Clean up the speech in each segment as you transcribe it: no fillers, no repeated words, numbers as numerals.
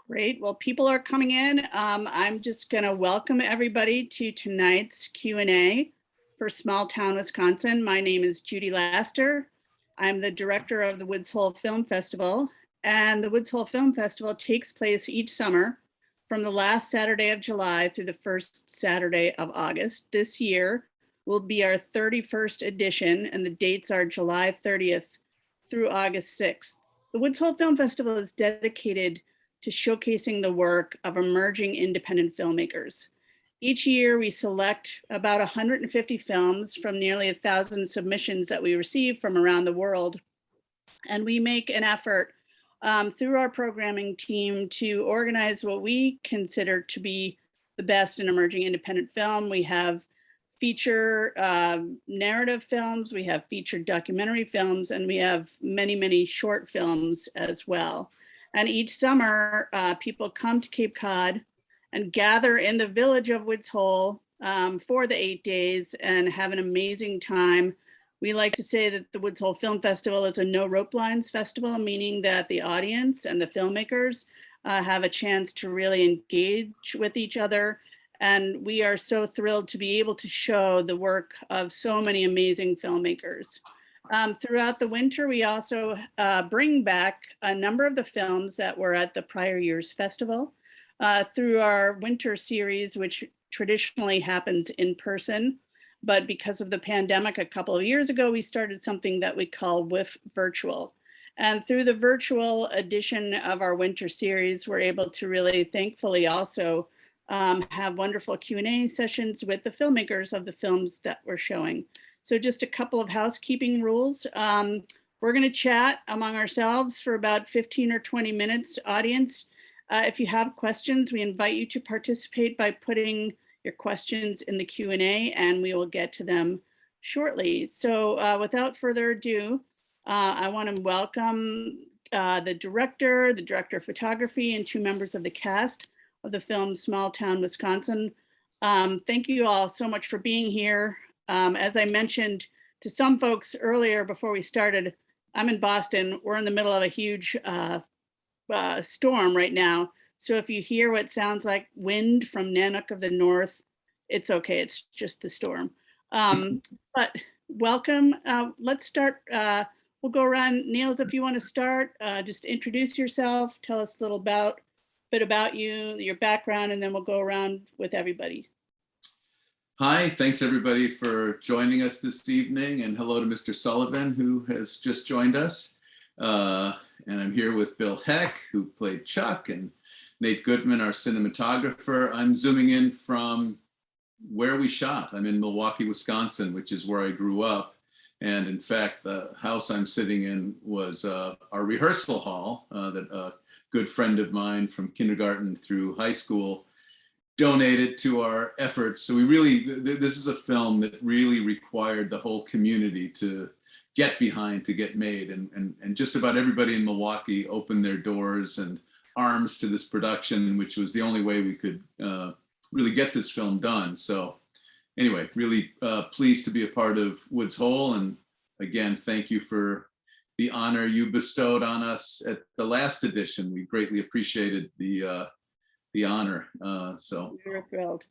Great. Well, people are coming in. I'm just going to welcome everybody to tonight's Q&A for Small Town, Wisconsin. My name is Judy Laster. I'm the director of the Woods Hole Film Festival, and the Woods Hole Film Festival takes place each summer from the last Saturday of July through the first Saturday of August. This year will be our 31st edition, and the dates are July 30th through August 6th. The Woods Hole Film Festival is dedicated to showcasing the work of emerging independent filmmakers. Each year we select about 150 films from nearly 1,000 submissions that we receive from around the world. And we make an effort through our programming team to organize what we consider to be the best in emerging independent film. We have feature narrative films, we have featured documentary films, and we have many, many short films as well. And each summer, people come to Cape Cod and gather in the village of Woods Hole for the 8 days and have an amazing time. We like to say that the Woods Hole Film Festival is a no rope lines festival, meaning that the audience and the filmmakers have a chance to really engage with each other. And we are so thrilled to be able to show the work of so many amazing filmmakers. Throughout the winter, we also bring back a number of the films that were at the prior year's festival through our winter series, which traditionally happens in person. But because of the pandemic a couple of years ago, we started something that we call WHFF Virtual. And through the virtual edition of our winter series, we're able to really thankfully also have wonderful Q&A sessions with the filmmakers of the films that we're showing. So just a couple of housekeeping rules. We're going to chat among ourselves for about 15 or 20 minutes. Audience, if you have questions, we invite you to participate by putting your questions in the Q&A, and we will get to them shortly. So without further ado, I want to welcome the director of photography, and 2 members of the cast of the film Small Town, Wisconsin. Thank you all so much for being here. As I mentioned to some folks earlier before we started, I'm in Boston. We're in the middle of a huge storm right now. So if you hear what sounds like wind from Nanook of the North, it's okay. It's just the storm. But welcome. Let's start. We'll go around. Niels, if you want to start, just introduce yourself. Tell us a little bit about you, your background, and then we'll go around with everybody. Hi, thanks everybody for joining us this evening, and hello to Mr. Sullivan, who has just joined us. And I'm here with Bill Heck, who played Chuck, and Nate Goodman, our cinematographer. I'm zooming in from where we shot. I'm in Milwaukee, Wisconsin, which is where I grew up. And in fact, the house I'm sitting in was our rehearsal hall that a good friend of mine from kindergarten through high school donated to our efforts. So we really, this is a film that really required the whole community to get behind, to get made. And just about everybody in Milwaukee opened their doors and arms to this production, which was the only way we could really get this film done. So anyway, really pleased to be a part of Woods Hole. And again, thank you for the honor you bestowed on us at the last edition. We greatly appreciated the honor. So we're thrilled.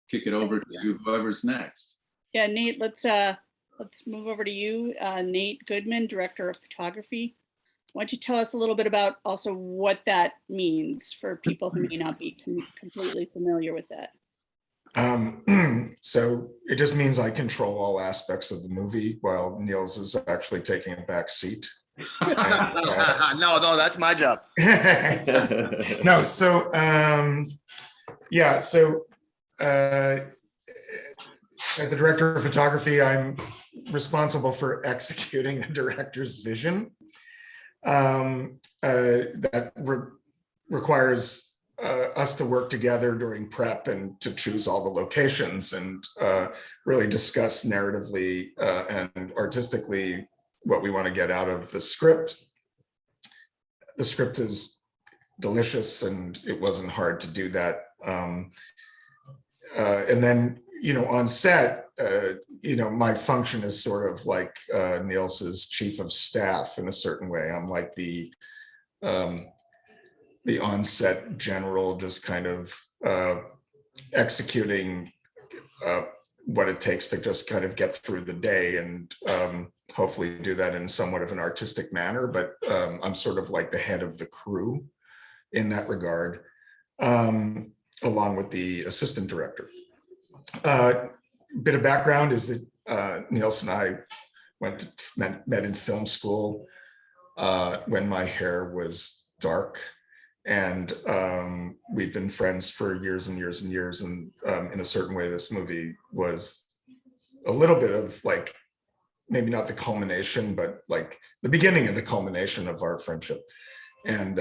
Kick it over to whoever's next. Yeah, Nate, let's move over to you. Nate Goodman, director of photography. Why don't you tell us a little bit about also what that means for people who may not be completely familiar with that? So it just means I control all aspects of the movie while Niels is actually taking a back seat. And, no, that's my job. No, so yeah, so as the director of photography, I'm responsible for executing the director's vision. That requires us to work together during prep and to choose all the locations and really discuss narratively and artistically what we want to get out of the script. The script is delicious and it wasn't hard to do that. And then, on set, my function is sort of like Niels's chief of staff in a certain way. I'm like the the on-set general just kind of executing what it takes to just kind of get through the day, and hopefully do that in somewhat of an artistic manner. But I'm sort of like the head of the crew in that regard, along with the assistant director. Bit of background is that Niels and I met in film school when my hair was dark, and we've been friends for years and years and years. And in a certain way, this movie was a little bit of like, maybe not the culmination, but like the beginning of the culmination of our friendship. And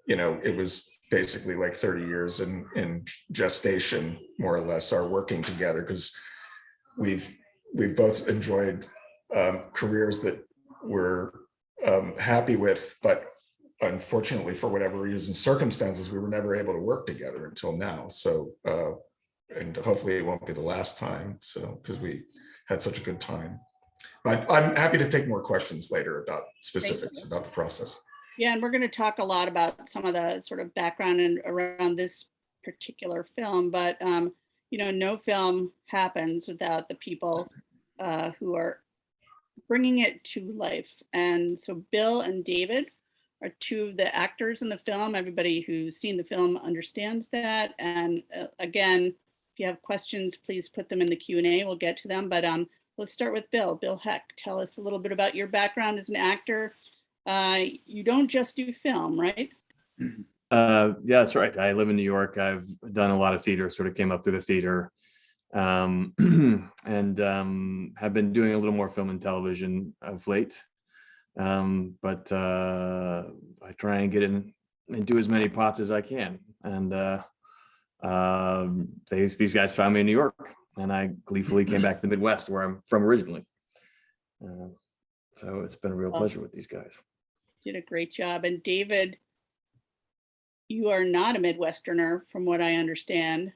it was basically like 30 years in gestation, more or less, our working together, because we've both enjoyed careers that we're happy with, but unfortunately, for whatever reason, circumstances, we were never able to work together until now. So, and hopefully it won't be the last time. So, because we had such a good time. But I'm happy to take more questions later about specifics about the process. Yeah, and we're going to talk a lot about some of the sort of background and around this particular film. But no film happens without the people who are bringing it to life. And so Bill and David are two of the actors in the film. Everybody who's seen the film understands that. And again, if you have questions, please put them in the Q&A. We'll get to them. But let's start with Bill. Bill Heck, tell us a little bit about your background as an actor. You don't just do film, right? Yeah, that's right. I live in New York. I've done a lot of theater, sort of came up through the theater, and have been doing a little more film and television of late. But I try and get in and do as many pots as I can. And these guys found me in New York, and I gleefully came back to the Midwest, where I'm from originally. So it's been a real pleasure with these guys. Did a great job. And David, you are not a Midwesterner, from what I understand.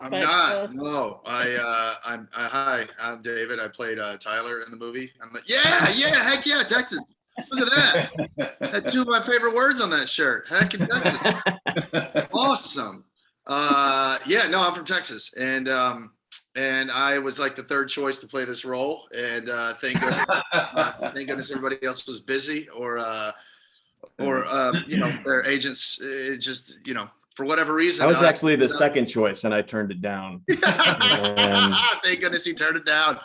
I'm not. No, hi, I'm David. I played Tyler in the movie. I'm like, yeah, heck yeah, Texas. Look at that. Had two of my favorite words on that shirt. Heck in Texas. Awesome. Yeah, no, I'm from Texas, and I was like the third choice to play this role, and thank goodness everybody else was busy, or their agents just for whatever reason. I was actually the second choice, and I turned it down. Thank goodness he turned it down.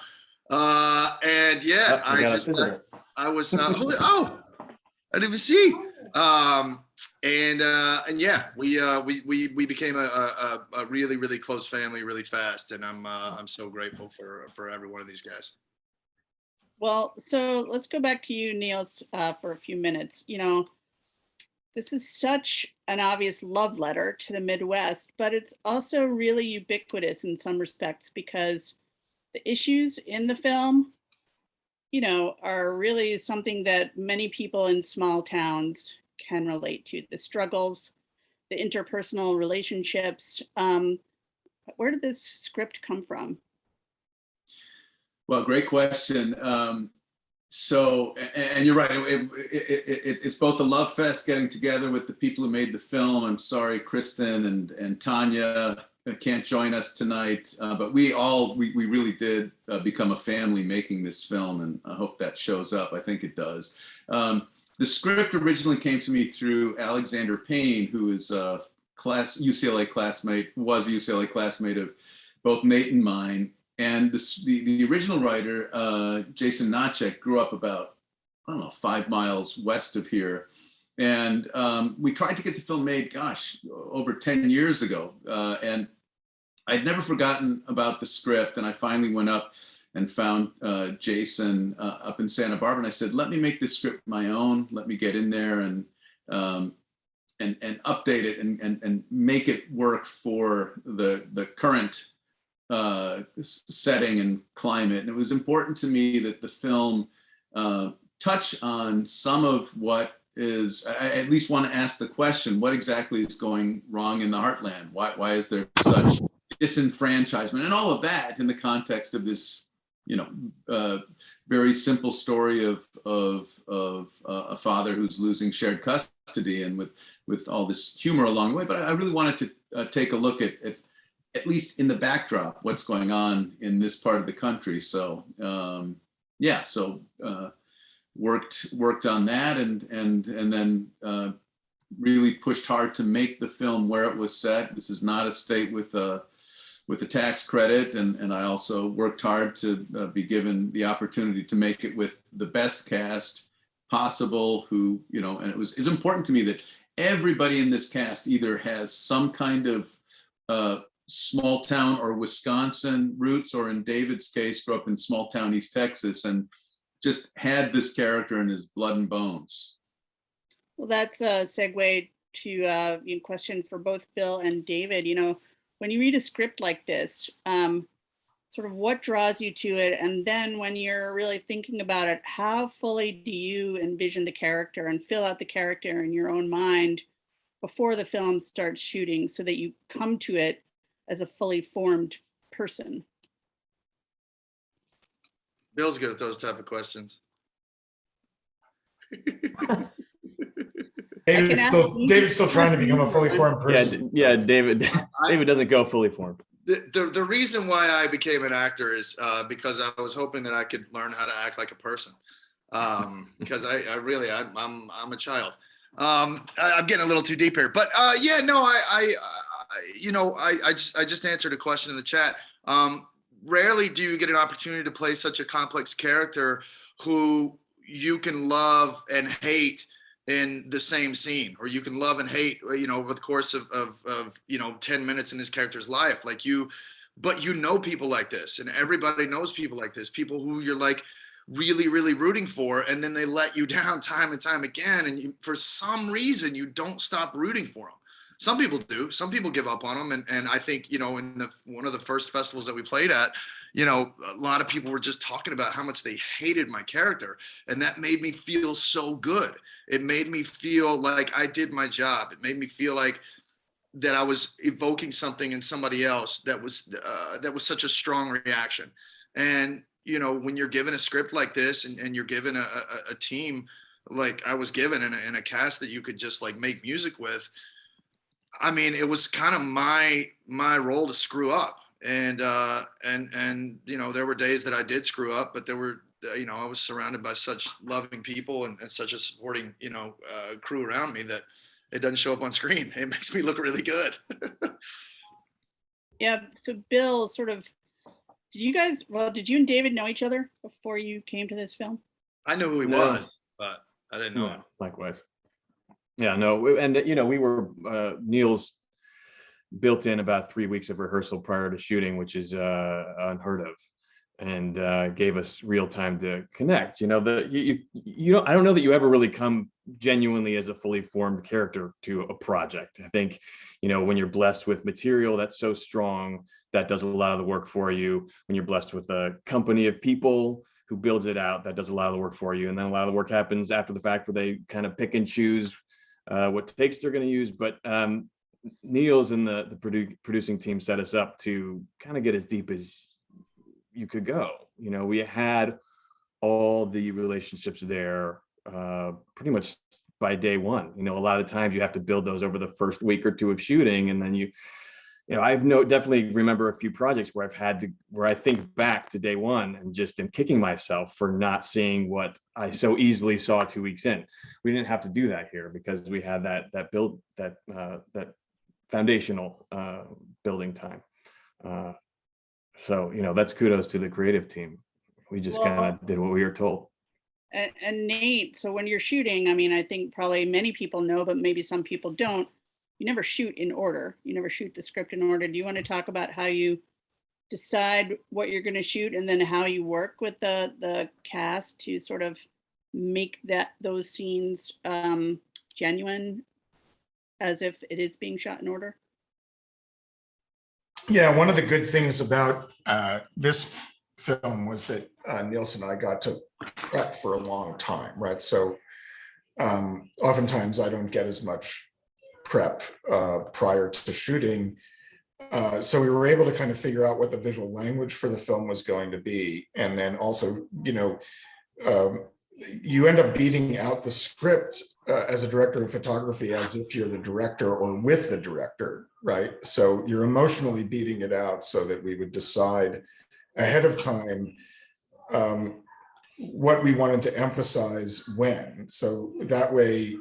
And yeah, I was oh, I didn't even see. And yeah, we became a really, really close family really fast, and I'm so grateful for every one of these guys. Well, so let's go back to you, Niels, for a few minutes. This is such an obvious love letter to the Midwest, but it's also really ubiquitous in some respects, because the issues in the film, are really something that many people in small towns can relate to. The struggles, the interpersonal relationships. Where did this script come from? Well, great question. So, and you're right, it's both a love fest getting together with the people who made the film. I'm sorry, Kristen and Tanya can't join us tonight, but we really did become a family making this film, and I hope that shows up. I think it does. The script originally came to me through Alexander Payne, who is a UCLA classmate, was a UCLA classmate of both Nate and mine. And the original writer, Jason Nachek, grew up about, 5 miles west of here. And we tried to get the film made, over 10 years ago. And I'd never forgotten about the script. And I finally went up and found Jason up in Santa Barbara. And I said, let me make this script my own. Let me get in there and update it and make it work for the current setting and climate. And it was important to me that the film touch on some of what is, I at least want to ask the question, what exactly is going wrong in the heartland? Why is there such disenfranchisement and all of that in the context of this very simple story of a father who's losing shared custody, and with all this humor along the way. But I really wanted to take a look at least in the backdrop, what's going on in this part of the country. So worked on that, and then really pushed hard to make the film where it was set. This is not a state with a tax credit, and I also worked hard to be given the opportunity to make it with the best cast possible. Who, and it's important to me that everybody in this cast either has some kind of small town or Wisconsin roots, or in David's case, grew up in small town East Texas, and just had this character in his blood and bones. Well, that's a segue to a question for both Bill and David. When you read a script like this, sort of what draws you to it? And then when you're really thinking about it, how fully do you envision the character and fill out the character in your own mind before the film starts shooting, so that you come to it as a fully formed person? Bill's good at those type of questions. David's still trying to become a fully formed person. Yeah, David doesn't go fully formed. The reason why I became an actor is because I was hoping that I could learn how to act like a person. Because I'm a child. I'm getting a little too deep here, but I just answered a question in the chat. Rarely do you get an opportunity to play such a complex character who you can love and hate in the same scene, or you can love and hate, over the course of 10 minutes in this character's life. But people like this, and everybody knows people like this, people who you're like really, really rooting for, and then they let you down time and time again. And for some reason, you don't stop rooting for them. Some people do. Some people give up on them. And I think, in one of the first festivals that we played at, a lot of people were just talking about how much they hated my character. And that made me feel so good. It made me feel like I did my job. It made me feel like that I was evoking something in somebody else that was such a strong reaction. And, when you're given a script like this, and you're given a team like I was given, and a cast that you could just like make music with, I mean, it was kind of my role to screw up. And there were days that I did screw up, but there were, I was surrounded by such loving people and such a supporting, crew around me that it doesn't show up on screen. It makes me look really good. Yeah. So Bill, did you and David know each other before you came to this film? I knew who he was, but I didn't know him. Likewise. Yeah, no, and we were Neil's built in about 3 weeks of rehearsal prior to shooting, which is unheard of, and gave us real time to connect. I don't know that you ever really come genuinely as a fully formed character to a project. I think, when you're blessed with material that's so strong, that does a lot of the work for you. When you're blessed with a company of people who builds it out, that does a lot of the work for you. And then a lot of the work happens after the fact, where they kind of pick and choose what takes they're going to use. But Neil's and the producing team set us up to kind of get as deep as you could go. We had all the relationships there pretty much by day one. A lot of times you have to build those over the first week or two of shooting, and then definitely remember a few projects where where I think back to day one and just am kicking myself for not seeing what I so easily saw 2 weeks in. We didn't have to do that here because we had that foundational building time. So that's kudos to the creative team. We just kind of did what we were told. And Nate, so when you're shooting, I mean, I think probably many people know, but maybe some people don't. You never shoot in order. You never shoot the script in order. Do you want to talk about how you decide what you're going to shoot, and then how you work with the cast to sort of make those scenes genuine, as if it is being shot in order? Yeah, one of the good things about this film was that Niels and I got to prep for a long time, right? So oftentimes I don't get as much prep prior to shooting So we were able to kind of figure out what the visual language for the film was going to be. And then also, you end up beating out the script as a director of photography as if you're the director or with the director, right? So you're emotionally beating it out so that we would decide ahead of time what we wanted to emphasize when. So that way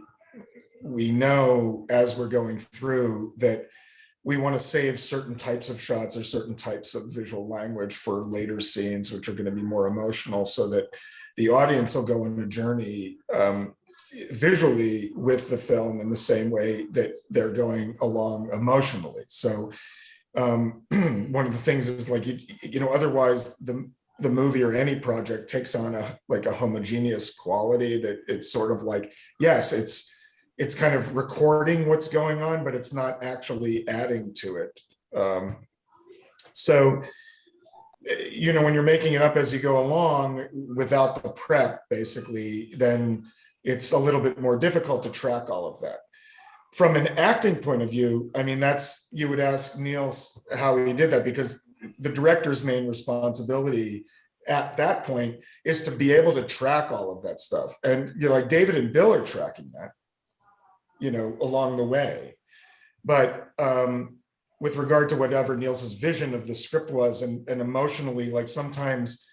we know as we're going through that we want to save certain types of shots or certain types of visual language for later scenes, which are going to be more emotional, so that the audience will go on a journey visually with the film in the same way that they're going along emotionally. So one of the things is like, otherwise the movie or any project takes on a homogeneous quality that it's sort of like, yes, it's kind of recording what's going on, but it's not actually adding to it. So when you're making it up as you go along without the prep, basically, then it's a little bit more difficult to track all of that. From an acting point of view, I mean, you would ask Niels how he did that, because the director's main responsibility at that point is to be able to track all of that stuff. And like David and Bill are tracking that, along the way. But with regard to whatever Niels's vision of the script was, and emotionally, like sometimes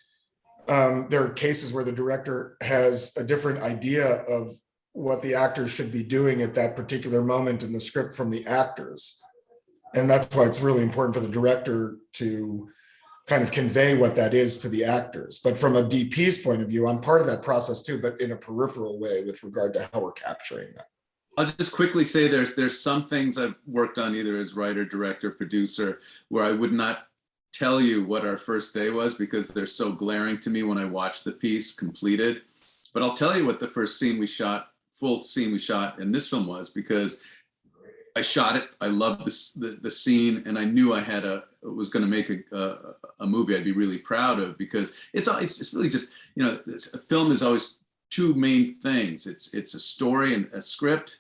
there are cases where the director has a different idea of what the actors should be doing at that particular moment in the script from the actors. And that's why it's really important for the director to kind of convey what that is to the actors. But from a DP's point of view, I'm part of that process too, but in a peripheral way with regard to how we're capturing that. I'll just quickly say there's some things I've worked on either as writer, director, producer, where I would not tell you what our first day was because they're so glaring to me when I watch the piece completed. But I'll tell you what the first scene we shot, full scene we shot in this film was, because I shot it. I loved the scene, and I knew I was going to make a movie I'd be really proud of, because it's just really just, a film is always two main things. It's a story and a script.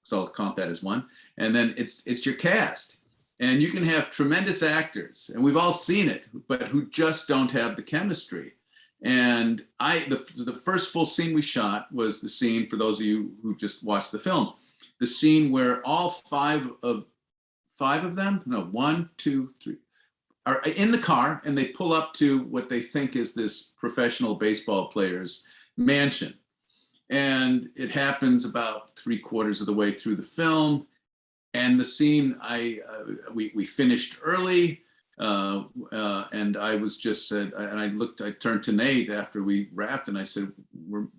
So I'll count that as one. And then it's your cast. And you can have tremendous actors, and we've all seen it, but who just don't have the chemistry. And the first full scene we shot was the scene, for those of you who just watched the film, the scene where all five of them, no, 1, 2, 3, are in the car, and they pull up to what they think is this professional baseball player's mansion. And it happens about 3/4 of the way through the film. And the scene, we finished early, and I was just said, and I turned to Nate after we wrapped, and I said, we're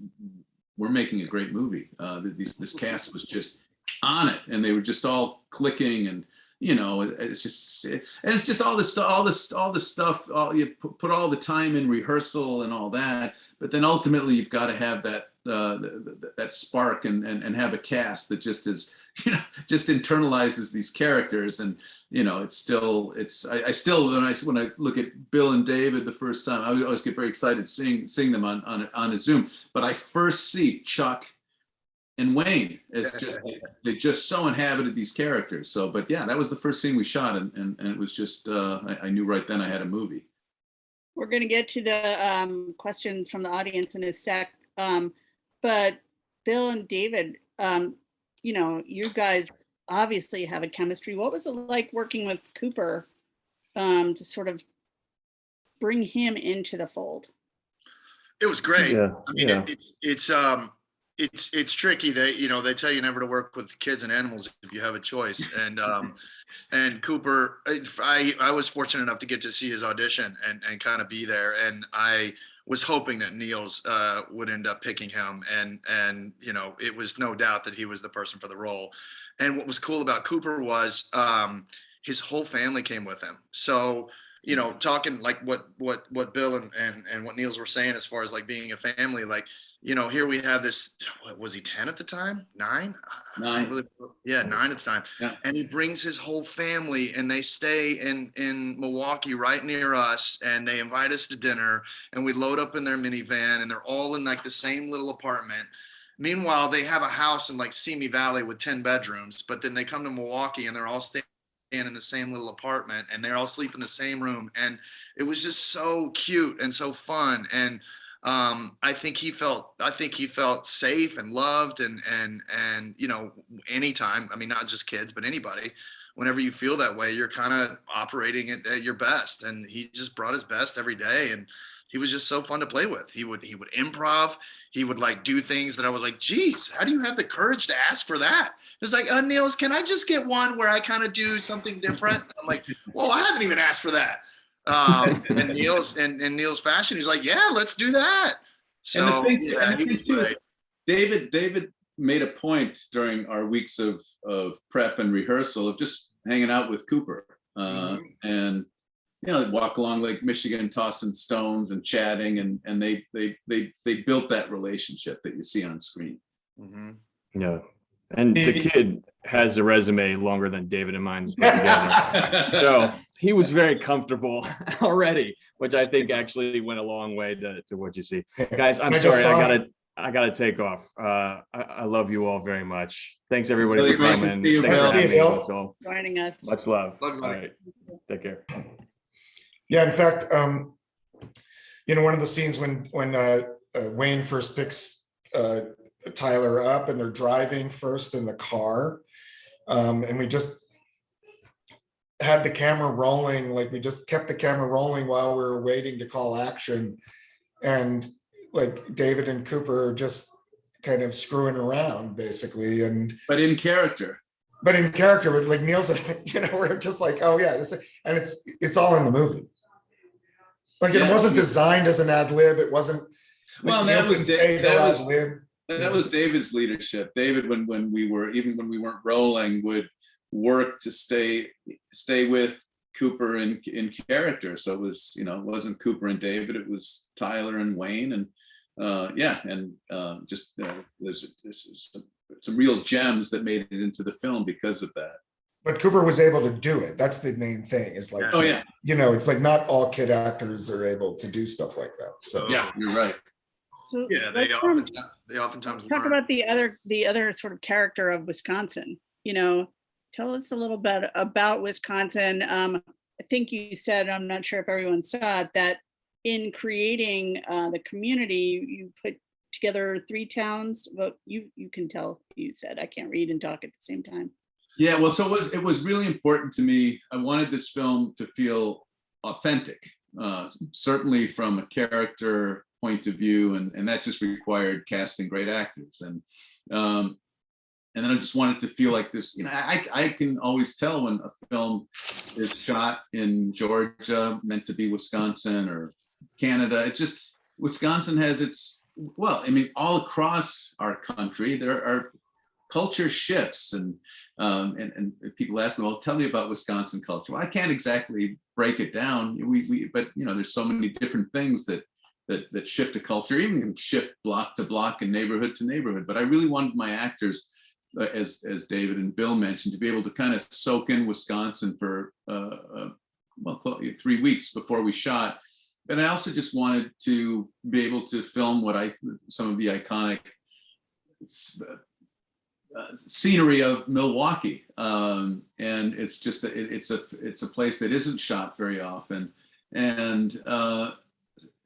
making a great movie. This cast was just on it, and they were just all clicking, and it's just all the stuff. You put all the time in rehearsal and all that, but then ultimately you've got to have that that spark and have a cast that just is, just internalizes these characters. And I still when I look at Bill and David the first time, I always get very excited seeing them on a Zoom. But I first see Chuck and Wayne as they just so inhabited these characters. So, but yeah, that was the first scene we shot, and it was just I knew right then I had a movie. We're going to get to the questions from the audience in a sec, but Bill and David, you guys obviously have a chemistry. What was it like working with Cooper to sort of bring him into the fold? It was great. Yeah, I mean, yeah. It's tricky. They tell you never to work with kids and animals if you have a choice. And Cooper, I was fortunate enough to get to see his audition and kind of be there. And I was hoping that Niels would end up picking him. And it was no doubt that he was the person for the role. And what was cool about Cooper was his whole family came with him. So, talking like what Bill and what Niels were saying as far as like being a family, like, here we have this, what was he, 10 at the time? 9? 9. Really, yeah, 9 at the time. Yeah. And he brings his whole family, and they stay in Milwaukee right near us, and they invite us to dinner, and we load up in their minivan, and they're all in like the same little apartment. Meanwhile, they have a house in like Simi Valley with 10 bedrooms, but then they come to Milwaukee and they're all staying in the same little apartment, and they're all sleep in the same room, and it was just so cute and so fun. And I think he felt safe and loved, and you know, anytime, I mean, not just kids, but anybody, whenever you feel that way, you're kind of operating at your best. And he just brought his best every day, and he was just so fun to play with. He would improv. He would like do things that I was like, geez, how do you have the courage to ask for that? It's like, Niels, can I just get one where I kind of do something different? I'm like, well, I haven't even asked for that. And Neil's fashion, he's like, yeah, let's do that. So he was great. David made a point during our weeks of prep and rehearsal of just hanging out with Cooper, and you know, walk along Lake Michigan, tossing stones and chatting, and they built that relationship that you see on screen. Yeah, and the kid has a resume longer than David and mine put together, so he was very comfortable already, which I think actually went a long way to what you see. Guys, I'm sorry, I gotta take off. I love you all very much. Thanks everybody Really for coming. see you, Thanks for Bill. having us all. Joining us. Much love. Love you. All right, take care. Yeah, in fact, you know, one of the scenes when Wayne first picks Tyler up and they're driving first in the car, and we just had the camera rolling, like we just kept the camera rolling while we were waiting to call action, and like David and Cooper are just kind of screwing around basically, But in character. But in character, with like Niels and, you know, we're just like, oh yeah, and it's all in the movie. Like it wasn't designed as an ad lib. It wasn't. Well, that was David's leadership. David, when we weren't rolling, would work to stay with Cooper in character. So it was, you know, it wasn't Cooper and David. It was Tyler and Wayne, and there's some real gems that made it into the film because of that. But Cooper was able to do it. That's the main thing. Is like, you know, it's like not all kid actors are able to do stuff like that. So yeah, you're right. So yeah, they oftentimes talk about the other sort of character of Wisconsin. You know, tell us a little bit about Wisconsin. I think you said, I'm not sure if everyone saw it, that in creating the community, you put together 3 towns. Well, you can tell, you said. I can't read and talk at the same time. Yeah, well, so it was really important to me. I wanted this film to feel authentic, certainly from a character point of view, and that just required casting great actors. And then I just wanted to feel like this, you know, I can always tell when a film is shot in Georgia, meant to be Wisconsin or Canada. It just, Wisconsin has its, well, I mean, all across our country, there are culture shifts, and people ask me, well, tell me about Wisconsin culture. Well, I can't exactly break it down. But you know, there's so many different things that shift a culture, even shift block to block and neighborhood to neighborhood. But I really wanted my actors, as David and Bill mentioned, to be able to kind of soak in Wisconsin for 3 weeks before we shot. And I also just wanted to be able to film some of the iconic scenery of Milwaukee, and it's just it's a place that isn't shot very often, and so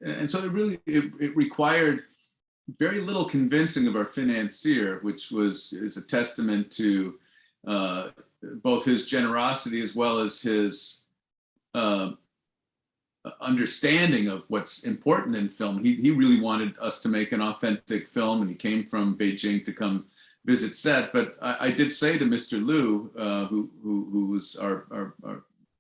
it required very little convincing of our financier, which is a testament to both his generosity as well as his understanding of what's important in film. He really wanted us to make an authentic film, and he came from Beijing to come visit set. But I did say to Mr. Liu, who was our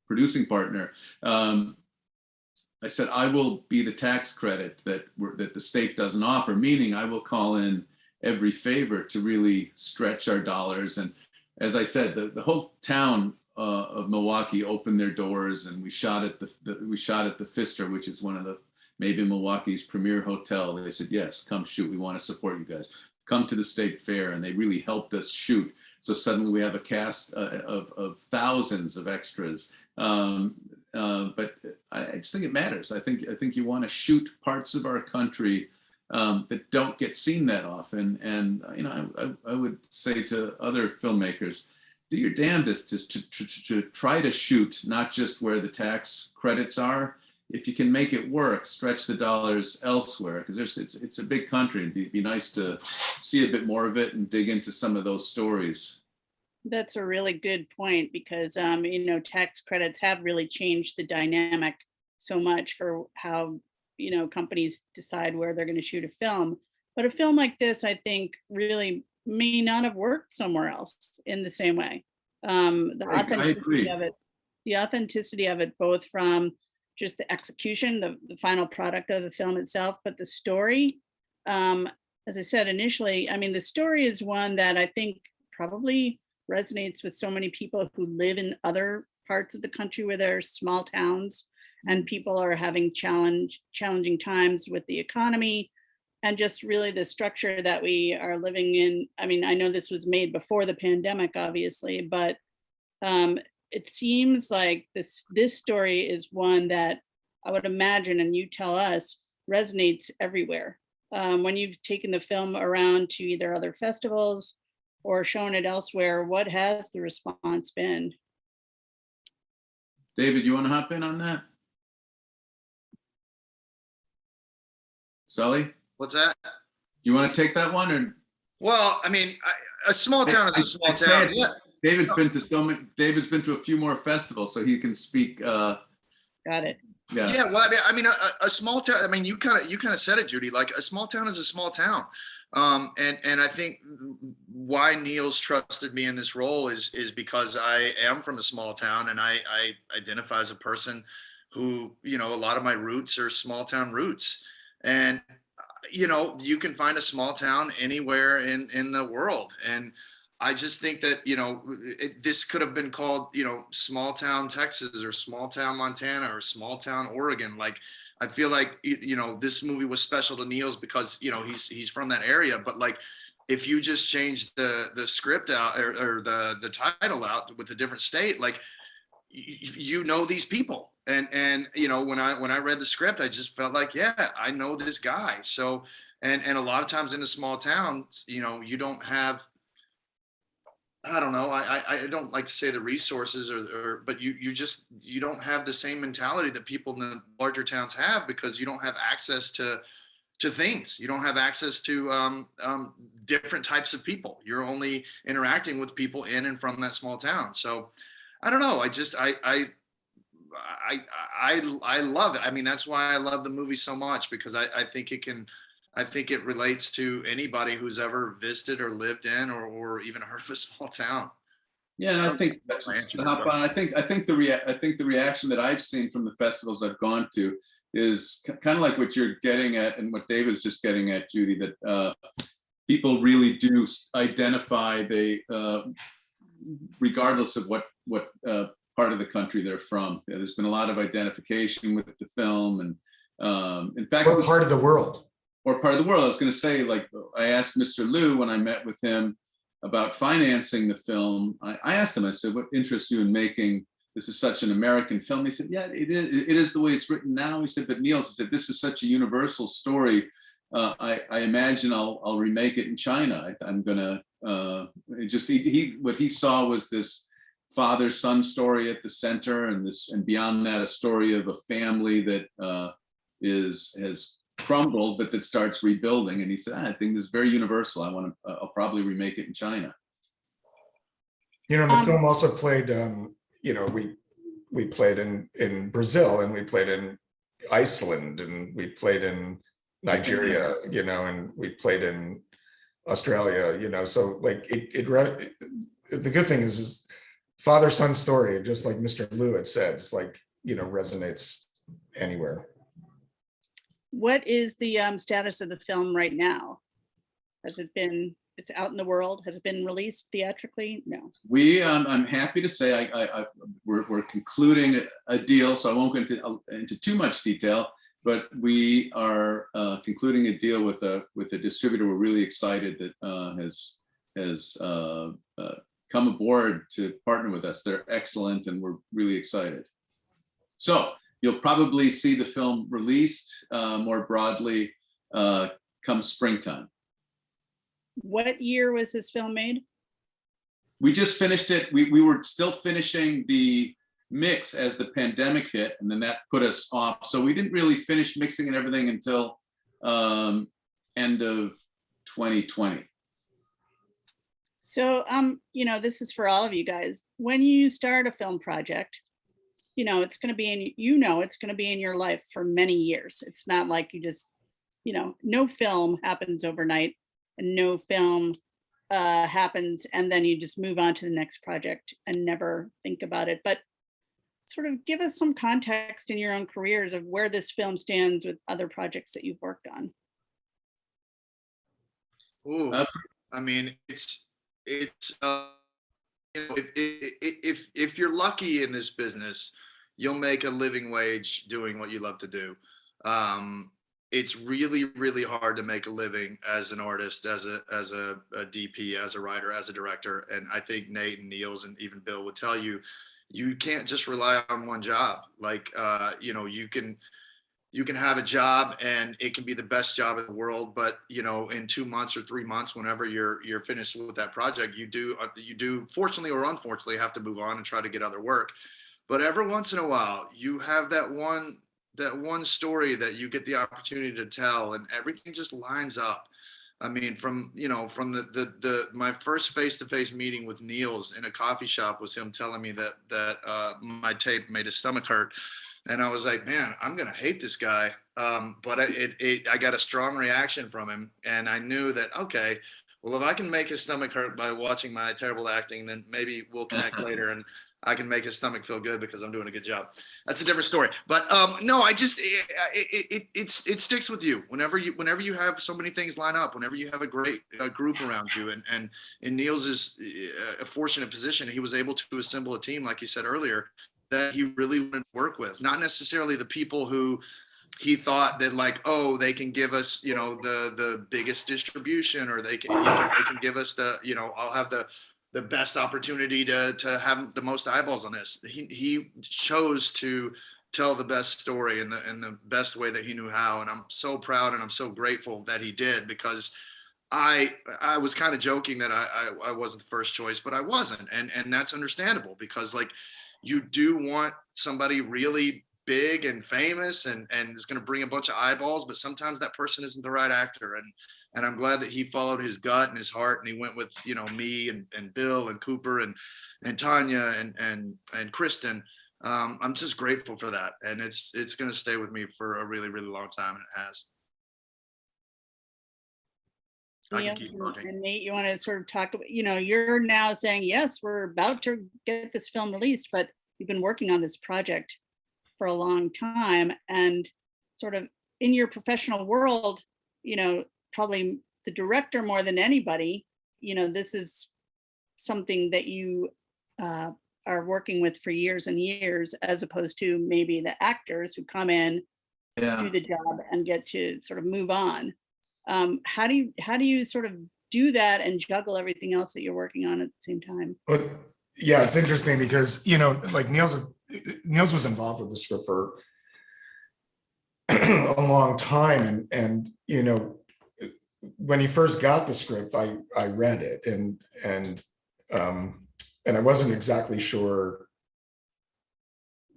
producing partner, I said, I will be the tax credit that the state doesn't offer, meaning I will call in every favor to really stretch our dollars. And as I said, the whole town of Milwaukee opened their doors, and we shot at the Pfister, which is one of maybe Milwaukee's premier hotel. They said, yes, come shoot. We want to support you guys. Come to the state fair, and they really helped us shoot. So suddenly we have a cast of thousands of extras. But I just think it matters. I think you want to shoot parts of our country that don't get seen that often. And you know, I would say to other filmmakers, do your damnedest to try to shoot not just where the tax credits are. If you can make it work, stretch the dollars elsewhere, because it's a big country. It'd be nice to see a bit more of it and dig into some of those stories. That's a really good point, because you know, tax credits have really changed the dynamic so much for how, you know, companies decide where they're going to shoot a film. But a film like this, I think, really may not have worked somewhere else in the same way. The authenticity of it, both from just the execution, the final product of the film itself, but the story, as I said initially, I mean, the story is one that I think probably resonates with so many people who live in other parts of the country where there are small towns and people are having challenging times with the economy and just really the structure that we are living in. I mean, I know this was made before the pandemic, obviously, but it seems like this story is one that I would imagine, and you tell us, resonates everywhere. When you've taken the film around to either other festivals or shown it elsewhere, what has the response been? David, you want to hop in on that? Sully? What's that? You want to take that one? Or Well, I mean, a small town is a small town. Yeah. David's been to so many. David's been to a few more festivals, so he can speak. Got it. Yeah. Yeah. Well, I mean, a small town. I mean, you kind of said it, Judy. Like a small town is a small town. And I think why Niels trusted me in this role is because I am from a small town, and I identify as a person who, you know, a lot of my roots are small town roots. And, you know, you can find a small town anywhere in the world. And I just think that, you know, this could have been called, you know, small town Texas or small town Montana or small town Oregon. Like, I feel like, you know, this movie was special to Niels because, you know, he's from that area. But like, if you just change the script out or the title out with a different state, like, you know, these people. And you know, when I read the script, I just felt like, yeah, I know this guy. So, and a lot of times in the small towns, you know, you don't have, I don't know, I don't like to say the resources but you don't have the same mentality that people in the larger towns have, because you don't have access to things. You don't have access to different types of people. You're only interacting with people in and from that small town. So I don't know. I love it. I mean, that's why I love the movie so much, because I think it relates to anybody who's ever visited or lived in or even heard of a small town. Yeah, and I think the reaction that I've seen from the festivals I've gone to is kind of like what you're getting at and what David's just getting at, Judy, that people really do identify regardless of what part of the country they're from. There's been a lot of identification with the film, and in fact, what part of the world? Or part of the world. I was going to say, like, I asked Mr. Liu when I met with him about financing the film. I asked him, I said, what interests you in making this is such an American film? He said, yeah, it is the way it's written now. He said, but Niels, he said, this is such a universal story. I imagine I'll remake it in China. I'm gonna what he saw was this father-son story at the center, and beyond that, a story of a family that has crumbled, but that starts rebuilding. And he said, I think this is very universal. I'll probably remake it in China. You know, the film also played, you know, we played in Brazil, and we played in Iceland, and we played in Nigeria, you know, and we played in Australia, you know, so like the good thing is father-son story, just like Mr. Liu had said, it's like, you know, resonates anywhere. What is the status of the film right now? It's out in the world. Has it been released theatrically? No. I'm happy to say we're concluding a deal, so I won't go into too much detail, but we are concluding a deal with a distributor. We're really excited that has come aboard to partner with us. They're excellent, and we're really excited. So you'll probably see the film released more broadly come springtime. What year was this film made? We just finished it. We were still finishing the mix as the pandemic hit, and then that put us off. So we didn't really finish mixing and everything until end of 2020. So, this is for all of you guys. When you start a film project, it's going to be it's going to be in your life for many years. It's not like you just, no film happens overnight, and no film happens and then you just move on to the next project and never think about it. But sort of give us some context in your own careers of where this film stands with other projects that you've worked on. Ooh, I mean, it's if you're lucky in this business, you'll make a living wage doing what you love to do. It's really, really hard to make a living as an artist, as a DP, as a writer, as a director. And I think Nate and Niels and even Bill would tell you, you can't just rely on one job. Like, you can have a job and it can be the best job in the world, but in 2 months or 3 months, whenever you're finished with that project, you do fortunately or unfortunately have to move on and try to get other work. But every once in a while, you have that one story that you get the opportunity to tell, and everything just lines up. I mean, from my first face-to-face meeting with Niels in a coffee shop was him telling me that my tape made his stomach hurt. And I was like, man, I'm going to hate this guy. But I got a strong reaction from him. And I knew that, okay, well, if I can make his stomach hurt by watching my terrible acting, then maybe we'll connect later and I can make his stomach feel good because I'm doing a good job. That's a different story. But no, it sticks with you whenever you have so many things line up, whenever you have a great group around you. And in Niels' a fortunate position, he was able to assemble a team, like he said earlier, that he really wanted to work with. Not necessarily the people who he thought that like, oh, they can give us, the biggest distribution, or they can give us the, I'll have the best opportunity to have the most eyeballs on this. He chose to tell the best story in the best way that he knew how. And I'm so proud and I'm so grateful that he did, because I was kind of joking that I wasn't the first choice, but I wasn't. And that's understandable, because like, you do want somebody really big and famous and is going to bring a bunch of eyeballs, but sometimes that person isn't the right actor. And I'm glad that he followed his gut and his heart, and he went with, me and Bill and Cooper and Tanya and Kristen. I'm just grateful for that. And it's going to stay with me for a really, really long time. And it has. I can keep talking. And Nate, you want to sort of talk about, you're now saying, yes, we're about to get this film released, but you've been working on this project for a long time, and sort of in your professional world, probably the director more than anybody, this is something that you are working with for years and years, as opposed to maybe the actors who come in, do the job and get to sort of move on. How do you sort of do that and juggle everything else that you're working on at the same time? Well, yeah, it's interesting because, like Niels was involved with the script for a long time. And when he first got the script, I read it and I wasn't exactly sure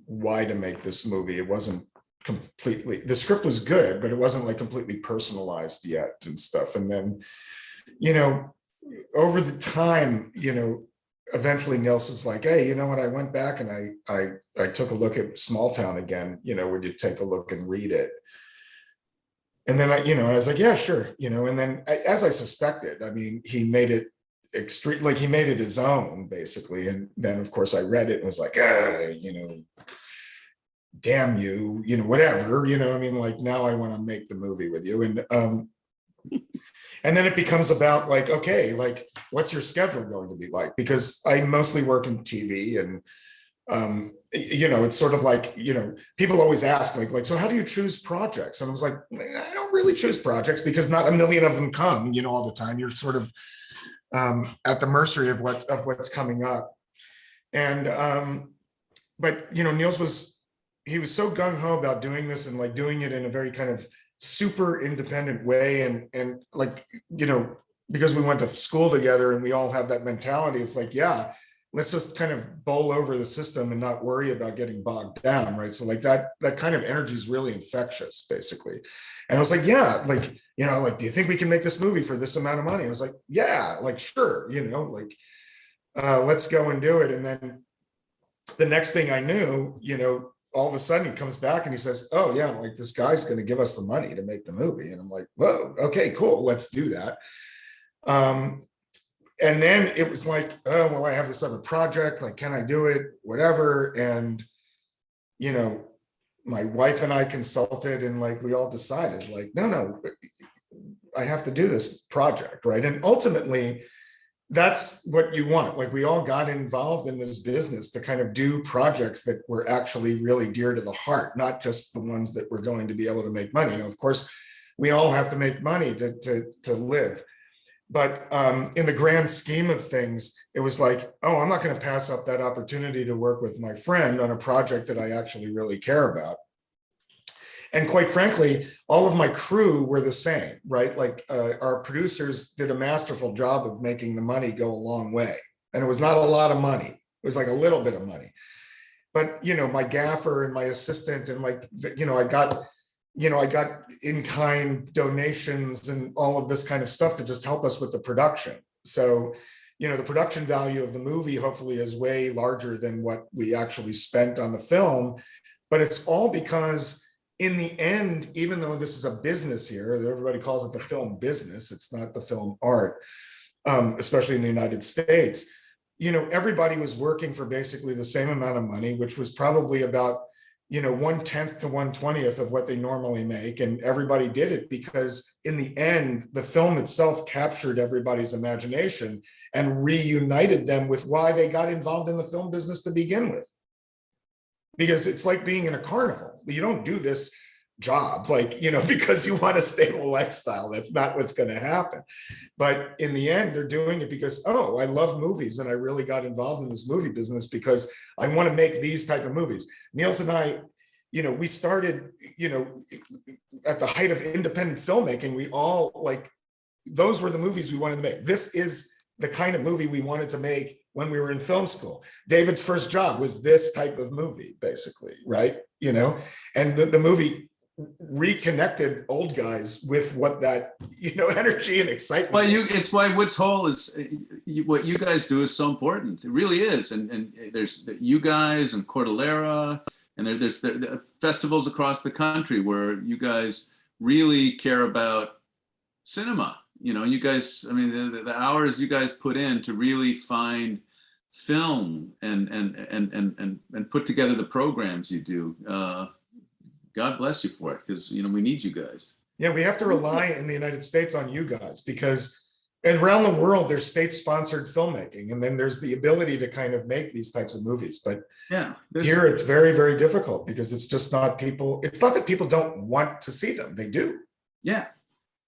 why to make this movie. It wasn't completely, the script was good, but it wasn't like completely personalized yet and stuff. And then, over the time, eventually Nelson's like, hey, you know what? I went back and I took a look at Small Town again, would you take a look and read it? And then I was like, yeah, sure. And then as I suspected, I mean, he made it extreme, like he made it his own basically. And then of course I read it and was like, damn you, whatever, I mean, like now I want to make the movie with you. And then it becomes about like, okay, like what's your schedule going to be like? Because I mostly work in TV and, it's sort of like, people always ask like, so how do you choose projects? And I was like, I don't really choose projects because not a million of them come, all the time. You're sort of at the mercy of what's coming up. And, but, Niels was so gung-ho about doing this and like doing it in a very kind of super independent way. And like, because we went to school together and we all have that mentality, it's like, yeah, let's just kind of bowl over the system and not worry about getting bogged down, right? So like that kind of energy is really infectious, basically. And I was like, yeah, like, you know, like, do you think we can make this movie for this amount of money? I was like, yeah, like, sure, you know, like, let's go and do it. And then the next thing I knew, you know, all of a sudden he comes back and he says, oh yeah, like this guy's going to give us the money to make the movie. And I'm like, whoa, okay, cool, let's do that. And then it was like, oh, well, I have this other project, like, can I do it? Whatever. And, you know, my wife and I consulted and like, we all decided like, no, I have to do this project, right? And ultimately, that's what you want. Like, we all got involved in this business to kind of do projects that were actually really dear to the heart, not just the ones that were going to be able to make money. You know, of course, we all have to make money to live. But in the grand scheme of things, it was like, oh, I'm not going to pass up that opportunity to work with my friend on a project that I actually really care about. And quite frankly, all of my crew were the same, right? Like our producers did a masterful job of making the money go a long way. And it was not a lot of money. It was like a little bit of money. But, you know, my gaffer and my assistant and like, you know, I got in-kind donations and all of this kind of stuff to just help us with the production. So, you know, the production value of the movie hopefully is way larger than what we actually spent on the film. But it's all because in the end, even though this is a business here, everybody calls it the film business, it's not the film art, especially in the United States, you know, everybody was working for basically the same amount of money, which was probably about, you know, 1/10 to 1/20 of what they normally make. And everybody did it because in the end, the film itself captured everybody's imagination and reunited them with why they got involved in the film business to begin with. Because it's like being in a carnival. You don't do this job, like, you know, because you want a stable lifestyle. That's not what's going to happen. But in the end, they're doing it because, oh, I love movies and I really got involved in this movie business because I want to make these type of movies. Niels and I, you know, we started, you know, at the height of independent filmmaking, we all like, those were the movies we wanted to make. This is the kind of movie we wanted to make when we were in film school. David's first job was this type of movie, basically, right? You know, and the movie reconnected old guys with what that, you know, energy and excitement. Well, it's why Woods Hole is what you guys do is so important. It really is. And there's you guys and Cordillera, and there's festivals across the country where you guys really care about cinema. You know, you guys, I mean, the hours you guys put in to really find film and put together the programs you do. God bless you for it, because, you know, we need you guys. Yeah, we have to rely in the United States on you guys because, and around the world, there's state-sponsored filmmaking, and then there's the ability to kind of make these types of movies. But yeah, here it's very, very difficult because it's just not people. It's not that people don't want to see them; they do. Yeah.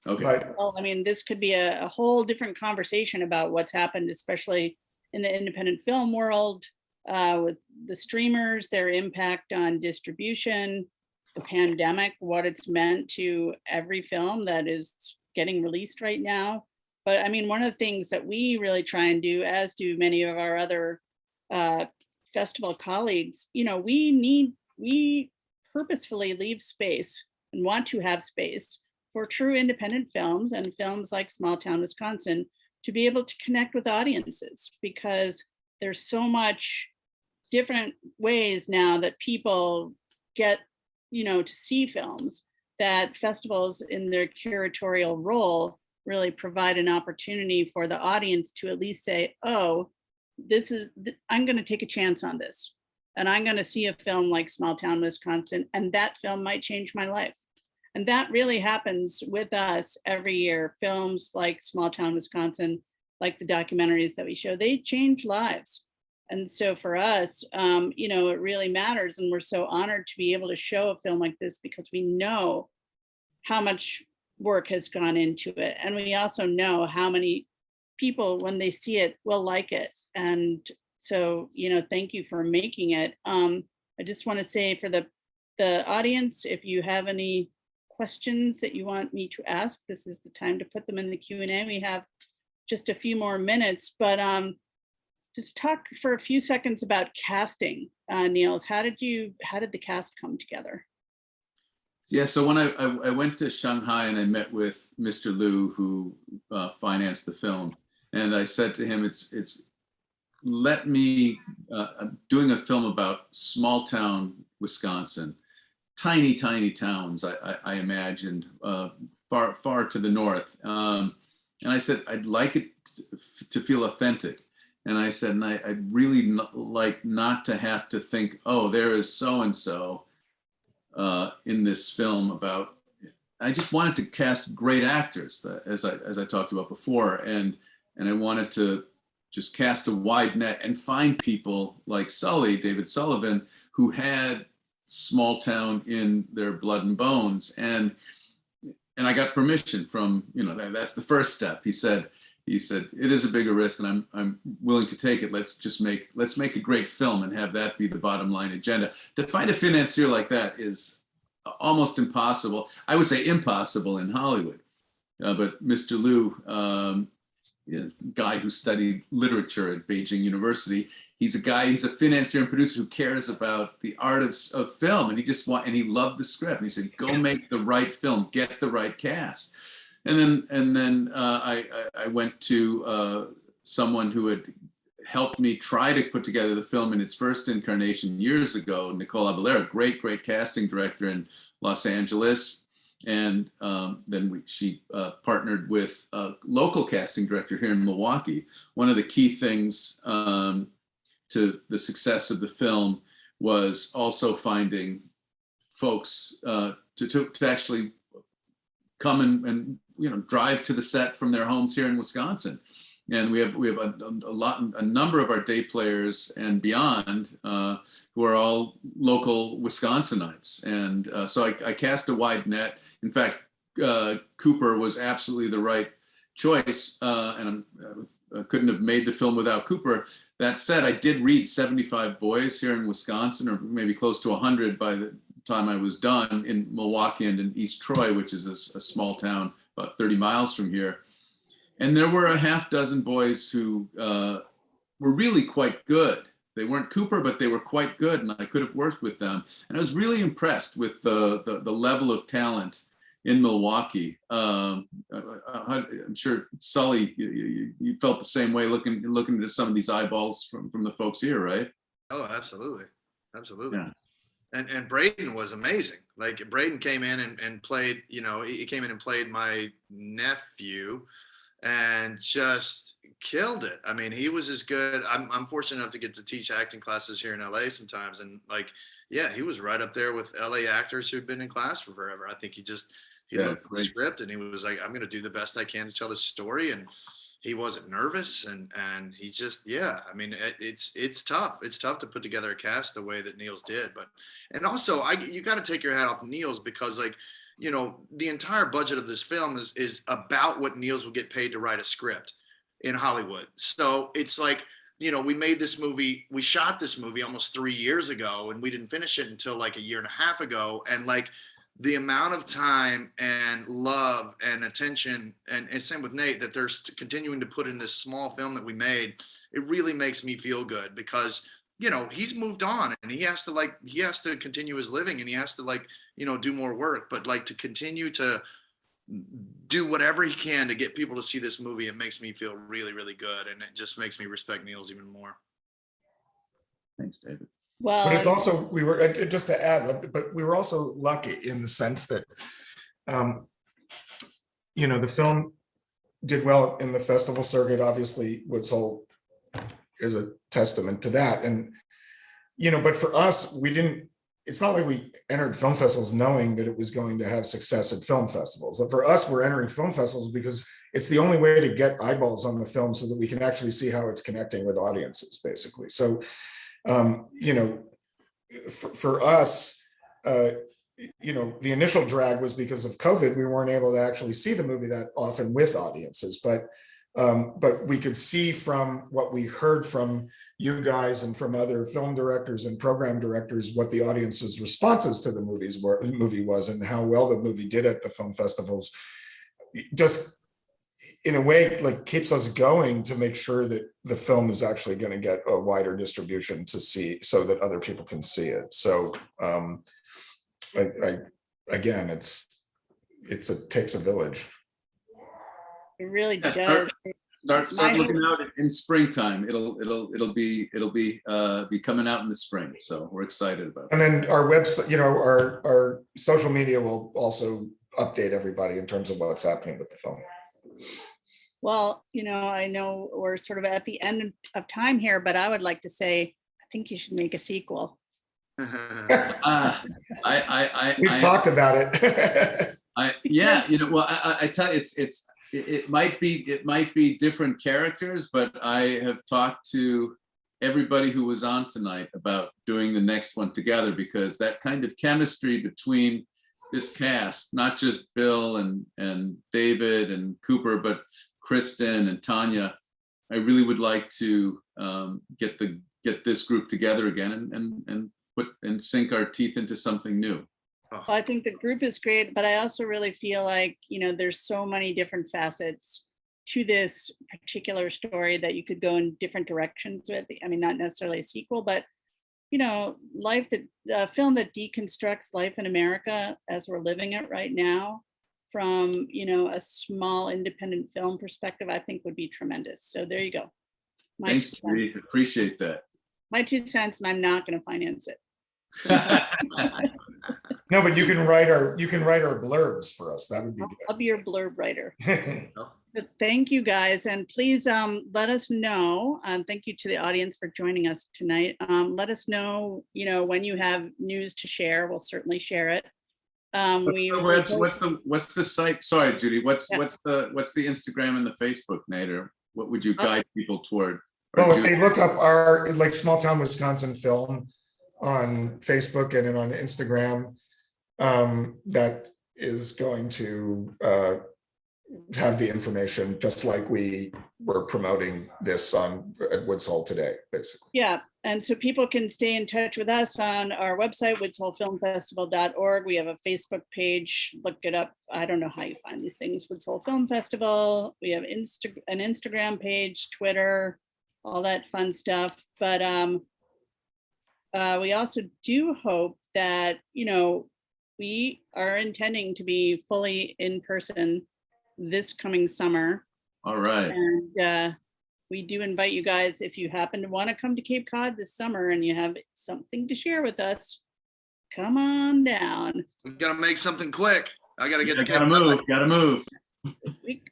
Okay. But, well, I mean, this could be a whole different conversation about what's happened, especially in the independent film world, with the streamers, their impact on distribution, the pandemic, what it's meant to every film that is getting released right now. But I mean, one of the things that we really try and do, as do many of our other festival colleagues, you know, we purposefully leave space and want to have space for true independent films and films like Small Town Wisconsin to be able to connect with audiences, because there's so much different ways now that people get, you know, to see films, that festivals in their curatorial role really provide an opportunity for the audience to at least say, oh, I'm going to take a chance on this. And I'm going to see a film like Small Town Wisconsin, and that film might change my life. And that really happens with us every year. Films like Small Town Wisconsin, like the documentaries that we show, they change lives. And so for us, you know, it really matters. And we're so honored to be able to show a film like this because we know how much work has gone into it. And we also know how many people, when they see it, will like it. And so, you know, thank you for making it. I just want to say for the audience, if you have any questions that you want me to ask, this is the time to put them in the Q&A. We have just a few more minutes, but just talk for a few seconds about casting. Niels, how did the cast come together? Yeah, so when I went to Shanghai and I met with Mr. Liu, who financed the film, and I said to him, it's let me, I'm doing a film about small town Wisconsin, tiny towns, I imagined, far to the north. And I said, I'd like it to feel authentic. And I said, and I'd really like not to have to think, oh, there is so-and-so in this film about, I just wanted to cast great actors, as I talked about before. And I wanted to just cast a wide net and find people like David Sullivan, who had small town in their blood and bones. And I got permission from, that's the first step. He said, it is a bigger risk and I'm willing to take it. Let's make a great film and have that be the bottom line agenda. To find a financier like that is almost impossible. I would say impossible in Hollywood. But Mr. Liu, guy who studied literature at Beijing University, he's a financier and producer who cares about the art of film, and he loved the script. And he said, go make the right film, get the right cast. And then I went to someone who had helped me try to put together the film in its first incarnation years ago, Nicole Abelera, great casting director in Los Angeles. And then she partnered with a local casting director here in Milwaukee. One of the key things to the success of the film was also finding folks to actually come and drive to the set from their homes here in Wisconsin. And we have a number of our day players and beyond who are all local Wisconsinites. And so I cast a wide net. In fact, Cooper was absolutely the right choice, and I couldn't have made the film without Cooper. That said, I did read 75 boys here in Wisconsin, or maybe close to 100 by the time I was done, in Milwaukee and in East Troy, which is a small town about 30 miles from here. And there were a half dozen boys who were really quite good. They weren't Cooper, but they were quite good, and I could have worked with them. And I was really impressed with the level of talent in Milwaukee. I'm sure, Sully, you felt the same way looking at some of these eyeballs from the folks here, right? Oh, absolutely. Yeah. And Braden was amazing. Like, Braden came in and played, he came in and played my nephew and just killed it. I mean, he was as good. I'm fortunate enough to get to teach acting classes here in LA sometimes. And he was right up there with LA actors who'd been in class for forever. I think he looked at the script and he was like, I'm going to do the best I can to tell this story. And he wasn't nervous, and he just, I mean, it's tough. It's tough to put together a cast the way that Niels did. And also you got to take your hat off to Niels, because the entire budget of this film is about what Niels would get paid to write a script in Hollywood. So it's like, we made this movie, we shot this movie almost 3 years ago, and we didn't finish it until like a year and a half ago. And the amount of time and love and attention, and same with Nate, that they're continuing to put in this small film that we made, it really makes me feel good, because he's moved on and he has to continue his living, and he has to do more work, but to continue to do whatever he can to get people to see this movie, it makes me feel really, really good, and it just makes me respect Niels even more. Thanks, David. Well, but it's also, we were, just to add, but we were also lucky in the sense that, the film did well in the festival circuit. Obviously, Woods Hole is a testament to that. And, but for us, it's not like we entered film festivals knowing that it was going to have success at film festivals. And for us, we're entering film festivals because it's the only way to get eyeballs on the film so that we can actually see how it's connecting with audiences, basically. So, for us, the initial drag was because of COVID. We weren't able to actually see the movie that often with audiences, but we could see from what we heard from you guys and from other film directors and program directors what the audience's responses to the movie was, and how well the movie did at the film festivals. Just in a way, like keeps us going to make sure that the film is actually going to get a wider distribution to see, so that other people can see it. So again, it takes a village. It really Yeah, does. Start looking out in springtime. It'll be coming out in the spring. So we're excited about it. And then our website, our social media will also update everybody in terms of what's happening with the film. Well, I know we're sort of at the end of time here, but I would like to say, I think you should make a sequel. We've talked about it. Yeah, well, I tell you, it might be different characters, but I have talked to everybody who was on tonight about doing the next one together, because that kind of chemistry between this cast, not just Bill and David and Cooper, but Kristen and Tanya, I really would like to get this group together again and sink our teeth into something new. Well, I think the group is great, but I also really feel like, there's so many different facets to this particular story that you could go in different directions with. I mean, not necessarily a sequel, but, a film that deconstructs life in America as we're living it right now from, a small independent film perspective, I think would be tremendous. So there you go. Thanks, Judy. Appreciate that. My 2 cents, and I'm not going to finance it. No, but you can write our blurbs for us. That would be good. I'll be your blurb writer. But thank you guys, and please let us know. Thank you to the audience for joining us tonight. Let us know, when you have news to share. We'll certainly share it. What's the site? Sorry, Judy. What's the Instagram and the Facebook, Nate? Or what would you guide people toward? Well, if they look up our Small Town Wisconsin Film on Facebook and then on Instagram, that is going to have the information, just like we were promoting this at Woods Hole today, basically. Yeah, and so people can stay in touch with us on our website, woodsholefilmfestival.org. We have a Facebook page. Look it up. I don't know how you find these things. Woods Hole Film Festival. We have an Instagram page, Twitter, all that fun stuff. But we also do hope that, we are intending to be fully in person this coming summer. All right. And we do invite you guys, if you happen to want to come to Cape Cod this summer and you have something to share with us, come on down. We gotta make something quick. I gotta get to Cape Cod. Cod. Gotta move.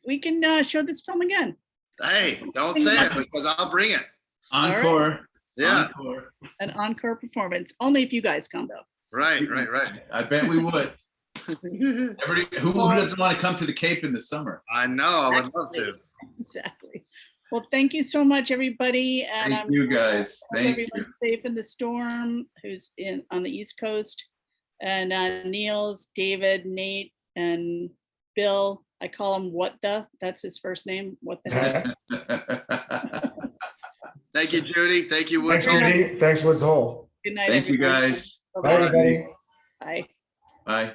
We can show this film again. Hey, don't say it, because I'll bring it. Encore. Right. Yeah. Encore. An encore performance, only if you guys come though. Right. I bet we would. Everybody, who doesn't want to come to the Cape in the summer? I know. I would love to. Exactly. Well, thank you so much, everybody. And Thank you guys. Thank you. Everyone's safe in the storm who's on the East Coast. And Niels, David, Nate, and Bill. I call him that's his first name. What the heck? Thank you, Judy. Thank you, Woods Thanks, Hole. Judy. Thanks, Woods Hole. Good night. Thank you, everybody. guys. Bye, everybody. Bye. Bye.